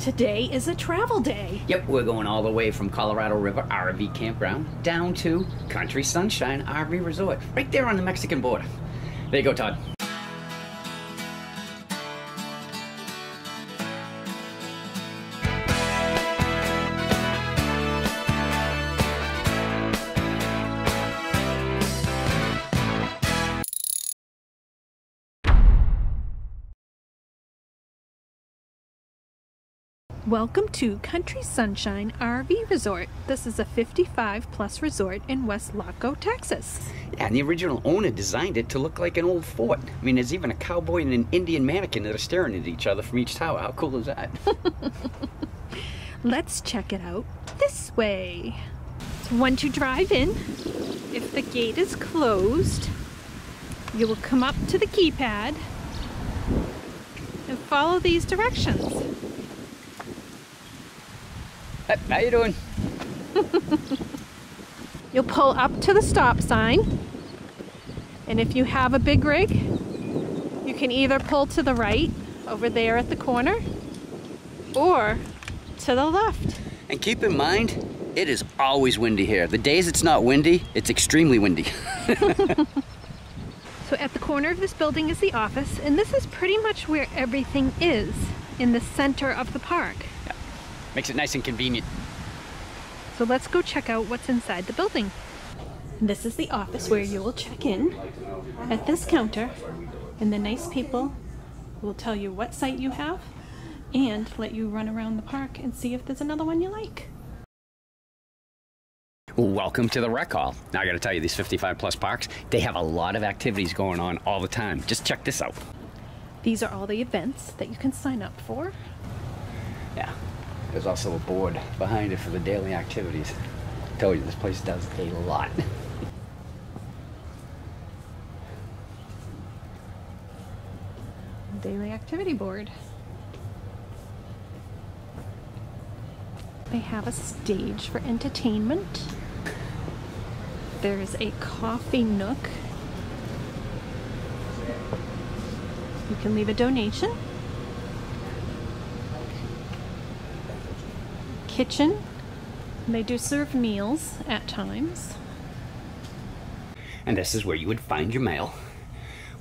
Today is a travel day. Yep, we're going all the way from Colorado River RV Campground down to Country Sunshine RV Resort, right there on the Mexican border. There you go, Todd. Welcome to Country Sunshine RV Resort. This is a 55-plus resort in Weslaco, Texas. Yeah, and the original owner designed it to look like an old fort. I mean, there's even a cowboy and an Indian mannequin that are staring at each other from each tower. How cool is that? Let's check it out this way. So once you drive in, if the gate is closed, you will come up to the keypad and follow these directions. Hey, how you doing? You'll pull up to the stop sign, and if you have a big rig, you can either pull to the right over there at the corner or to the left. And keep in mind, it is always windy here. The days it's not windy, it's extremely windy. So at the corner of this building is the office, and this is pretty much where everything is in the center of the park. Yeah. Makes it nice and convenient. So let's go check out what's inside the building. This is the office where you will check in at this counter, and the nice people will tell you what site you have and let you run around the park and see if there's another one you like. Welcome to the rec hall. Now I gotta tell you, these 55-plus parks, they have a lot of activities going on all the time. Just check this out. These are all the events that you can sign up for. Yeah. There's also a board behind it for the daily activities. I told you, this place does a lot. Daily activity board. They have a stage for entertainment. There's a coffee nook. You can leave a donation. Kitchen. They do serve meals at times. And this is where you would find your mail.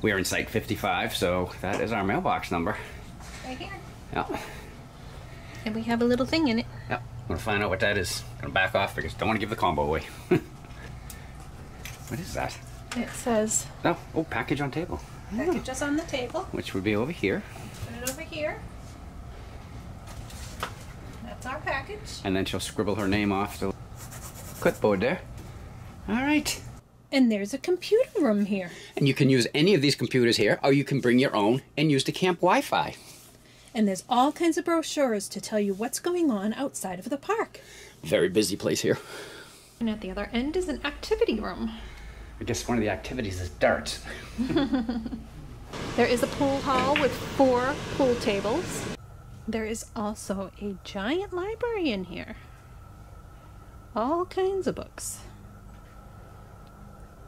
We are in Site 55, so that is our mailbox number. Right here. Yeah. And we have a little thing in it. Yeah. I'm gonna find out what that is. Gonna back off because I don't want to give the combo away. What is that? It says Oh, package on table. packages on the table. Which would be over here. Put it over here. That's our package. And then she'll scribble her name off the clipboard there. All right. And there's a computer room here. And you can use any of these computers here, or you can bring your own and use the camp Wi-Fi. And there's all kinds of brochures to tell you what's going on outside of the park. Very busy place here. And at the other end is an activity room. I guess one of the activities is darts. There is a pool hall with 4 pool tables. There is also a giant library in here. All kinds of books.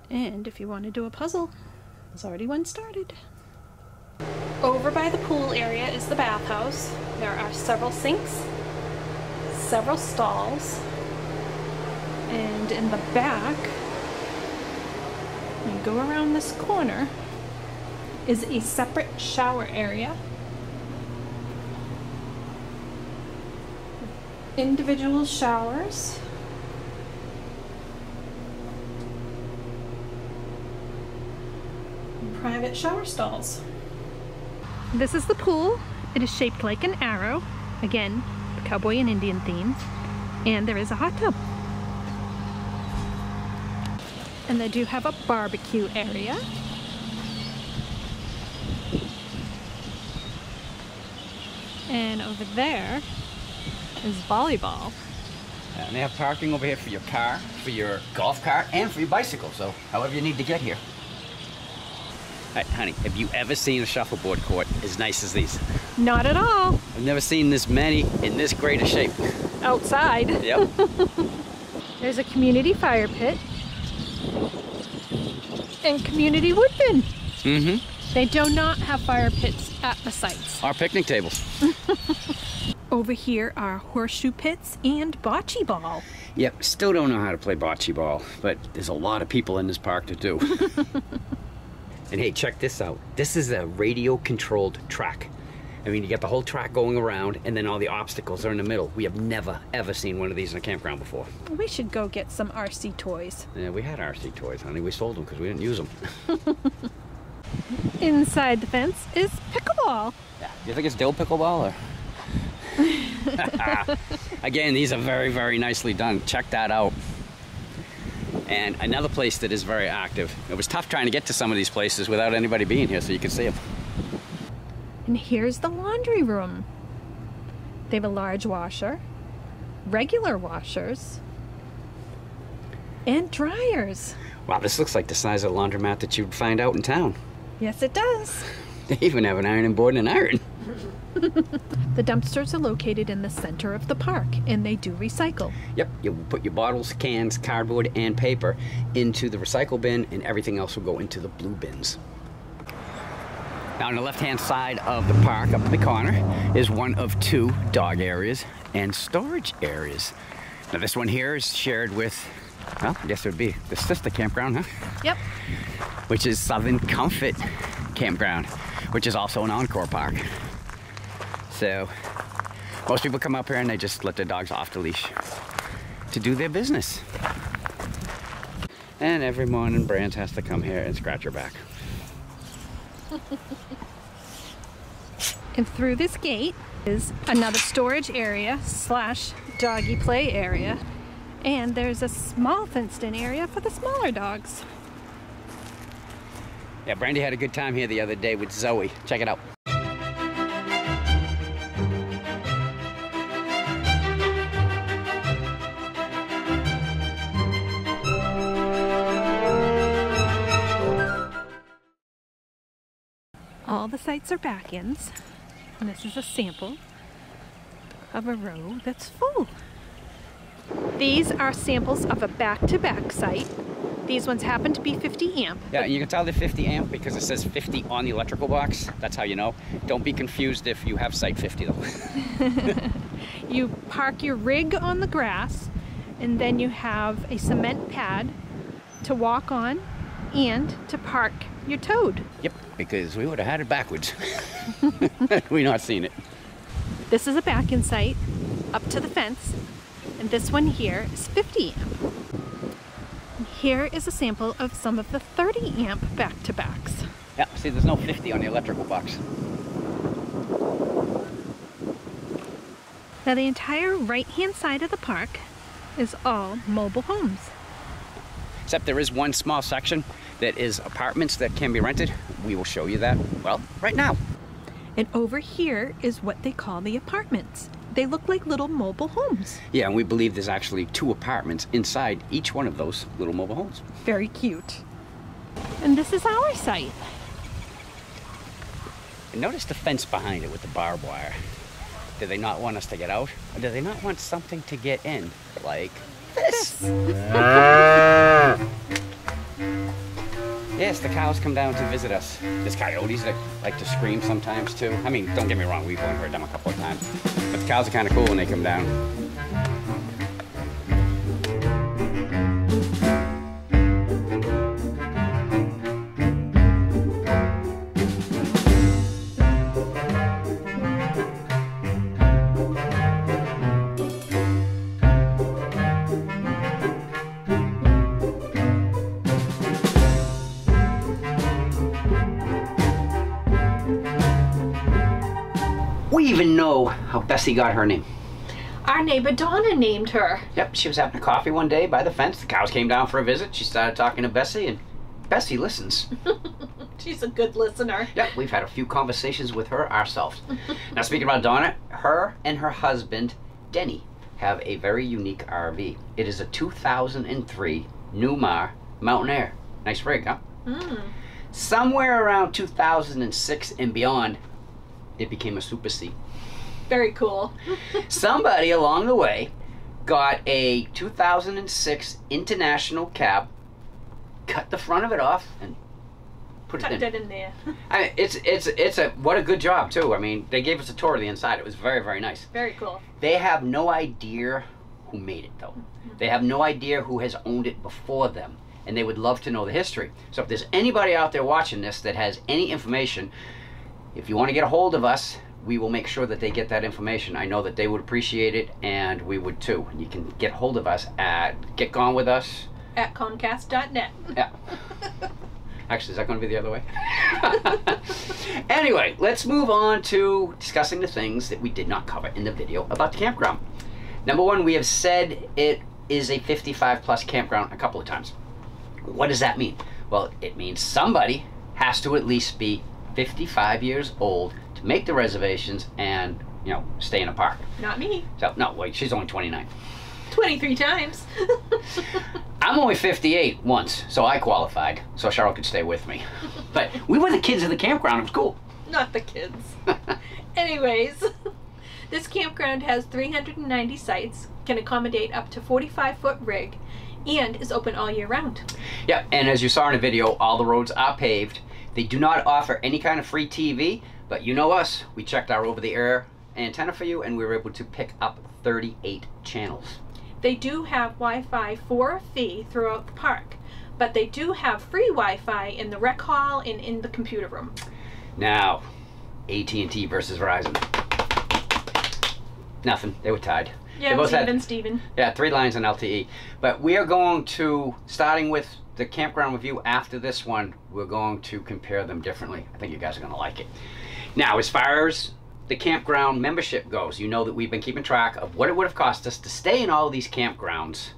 And if you want to do a puzzle, there's already one started. Over by the pool area is the bathhouse. There are several sinks, several stalls, and in the back, you go around this corner, is a separate shower area. Individual showers. And private shower stalls. This is the pool. It is shaped like an arrow. Again, the cowboy and Indian theme. And there is a hot tub. And they do have a barbecue area. And over there is volleyball. And they have parking over here for your car, for your golf cart, and for your bicycle, so however you need to get here. Hey, honey, have you ever seen a shuffleboard court as nice as these? Not at all. I've never seen this many in this great a shape. Outside. Yep. There's a community fire pit. And community wood bin. Mm-hmm. They do not have fire pits at the sites. Our picnic tables. Over here are horseshoe pits and bocce ball. Yep, still don't know how to play bocce ball, but there's a lot of people in this park that do. And hey, check this out. This is a radio-controlled track. I mean, you get the whole track going around, and then all the obstacles are in the middle. We have never, ever seen one of these in a campground before. We should go get some RC toys. Yeah, we had RC toys, honey. We sold them because we didn't use them. Inside the fence is pickleball. Yeah. Do you think it's dill pickleball, or? Again, these are very, very nicely done. Check that out. And another place that is very active. It was tough trying to get to some of these places without anybody being here so you can see them. And here's the laundry room. They have a large washer, regular washers, and dryers. Wow, this looks like the size of the laundromat that you'd find out in town. Yes, it does. They even have an ironing board and an iron. The dumpsters are located in the center of the park, and they do recycle. Yep, you put your bottles, cans, cardboard, and paper into the recycle bin, and everything else will go into the blue bins. Now on the left-hand side of the park, up in the corner, is one of two dog areas and storage areas. Now this one here is shared with, well, I guess it would be the sister campground, huh? Yep. Which is Southern Comfort Campground, which is also an Encore park. So most people come up here and they just let their dogs off the leash to do their business. And every morning Brands has to come here and scratch her back. And through this gate is another storage area slash doggy play area. And there's a small fenced-in area for the smaller dogs. Yeah, Brandy had a good time here the other day with Zoe. Check it out. All the sites are back-ins, and this is a sample of a row that's full. These are samples of a back-to-back site. These ones happen to be 50 amp. Yeah, and you can tell they're 50 amp because it says 50 on the electrical box. That's how you know. Don't be confused if you have site 50 though. You park your rig on the grass, and then you have a cement pad to walk on and to park your toad. Yep, because we would have had it backwards. We not seen it. This is a back-in site up to the fence, and this one here is 50 amp. And here is a sample of some of the 30 amp back-to-backs. Yeah, see, there's no 50 on the electrical box. Now the entire right-hand side of the park is all mobile homes. Except there is one small section that is apartments that can be rented. We will show you that, well, right now. And over here is what they call the apartments. They look like little mobile homes. Yeah, and we believe there's actually 2 apartments inside each one of those little mobile homes. Very cute. And this is our site. And notice the fence behind it with the barbed wire. Do they not want us to get out? Or do they not want something to get in? Like this. Yes, the cows come down to visit us. There's coyotes that like to scream sometimes too. I mean, don't get me wrong, we've only heard them a couple of times. But the cows are kind of cool when they come down. We even know how Bessie got her name. Our neighbor Donna named her. Yep, she was having a coffee one day by the fence. The cows came down for a visit. She started talking to Bessie, and Bessie listens. She's a good listener. Yep, we've had a few conversations with her ourselves. Now, speaking about Donna, her and her husband, Denny, have a very unique RV. It is a 2003 Newmar Mountain Air. Nice rig, huh? Mm. Somewhere around 2006 and beyond, it became a super C. Very cool. Somebody along the way got a 2006 International cab, cut the front of it off, and put Put Tucked it in. it in there. I mean, it's a what a good job too. I mean, they gave us a tour of the inside. It was very, very nice. Very cool. They have no idea who made it though. They have no idea who has owned it before them, and they would love to know the history. So if there's anybody out there watching this that has any information, if you want to get a hold of us, we will make sure that they get that information. I know that they would appreciate it, and we would too. You can get hold of us at GetGonewithUS at Comcast.net. Yeah. Actually, is that going to be the other way? Anyway, let's move on to discussing the things that we did not cover in the video about the campground. Number one, we have said it is a 55+ campground a couple of times. What does that mean? Well, it means somebody has to at least be 55 years old to make the reservations and, you know, stay in a park. Not me. So, no, wait, she's only 29. 23 times. I'm only 58 once, so I qualified, so Cheryl could stay with me. But we were the kids of the campground. It was cool. Not the kids. Anyways, this campground has 390 sites, can accommodate up to 45-foot rig, and is open all year round. Yeah, and as you saw in the video, all the roads are paved. They do not offer any kind of free TV, but you know us, we checked our over-the-air antenna for you, and we were able to pick up 38 channels. They do have Wi-Fi for a fee throughout the park, but they do have free Wi-Fi in the rec hall and in the computer room. Now, AT&T versus Verizon. Nothing, they were tied. Yeah, they both Steven, had, Steven. Yeah, 3 lines on LTE. But we are going to, starting with the campground review after this one, we're going to compare them differently. I think you guys are going to like it. Now, as far as the campground membership goes, you know that we've been keeping track of what it would have cost us to stay in all of these campgrounds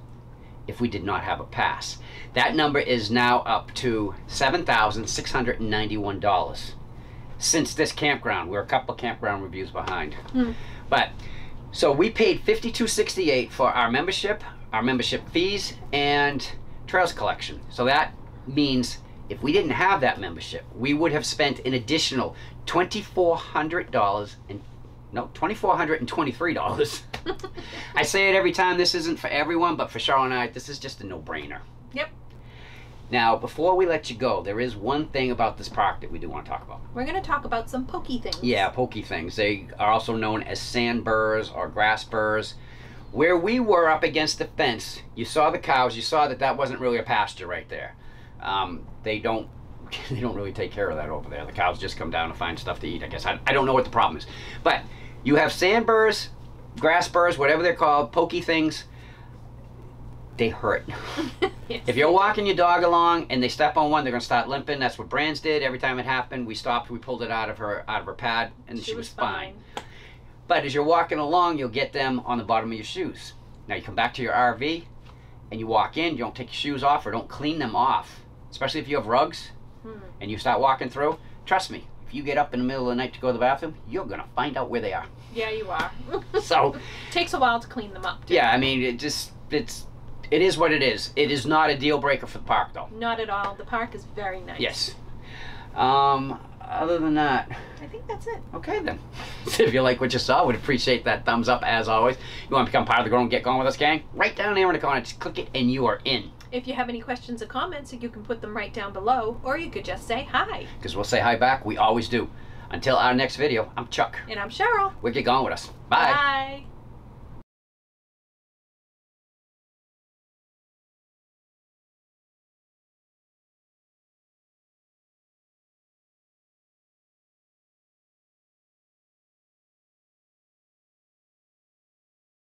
if we did not have a pass. That number is now up to $7,691. Since this campground, we're a couple of campground reviews behind. But so we paid $52.68 for our membership fees, and trails collection. So that means if we didn't have that membership, we would have spent an additional $2,423. I say it every time, this isn't for everyone, but for Cheryl and I, this is just a no-brainer. Yep. Now, before we let you go, there is one thing about this park that we do want to talk about. We're going to talk about some pokey things. Yeah, pokey things. They are also known as sand burrs or grass burrs. Where we were up against the fence, you saw the cows, you saw that that wasn't really a pasture right there. They don't really take care of that over there. The cows just come down to find stuff to eat, I guess. I don't know what the problem is. But you have sand burrs, grass burrs, whatever they're called, pokey things. They hurt. Yes. If you're walking your dog along and they step on one, they're going to start limping. That's what Brands did. Every time it happened, we stopped, we pulled it out of her pad, and she was fine. But as you're walking along, you'll get them on the bottom of your shoes. Now you come back to your RV and you walk in, you don't take your shoes off or don't clean them off. Especially if you have rugs and you start walking through. Trust me, if you get up in the middle of the night to go to the bathroom, you're going to find out where they are. Yeah, you are. So takes a while to clean them up, too. Yeah, I mean, it is what it is. It is not a deal breaker for the park, though. Not at all. The park is very nice. Yes. Other than that, I think that's it. Okay, then. If you like what you saw, we'd appreciate that thumbs up, as always. You want to become part of the Grow and Get Going With Us gang? Right down there in the corner, just click it and you are in. If you have any questions or comments, you can put them right down below, or you could just say hi. Because we'll say hi back. We always do. Until our next video, I'm Chuck. And I'm Cheryl. We'll Get Going With Us. Bye. Bye.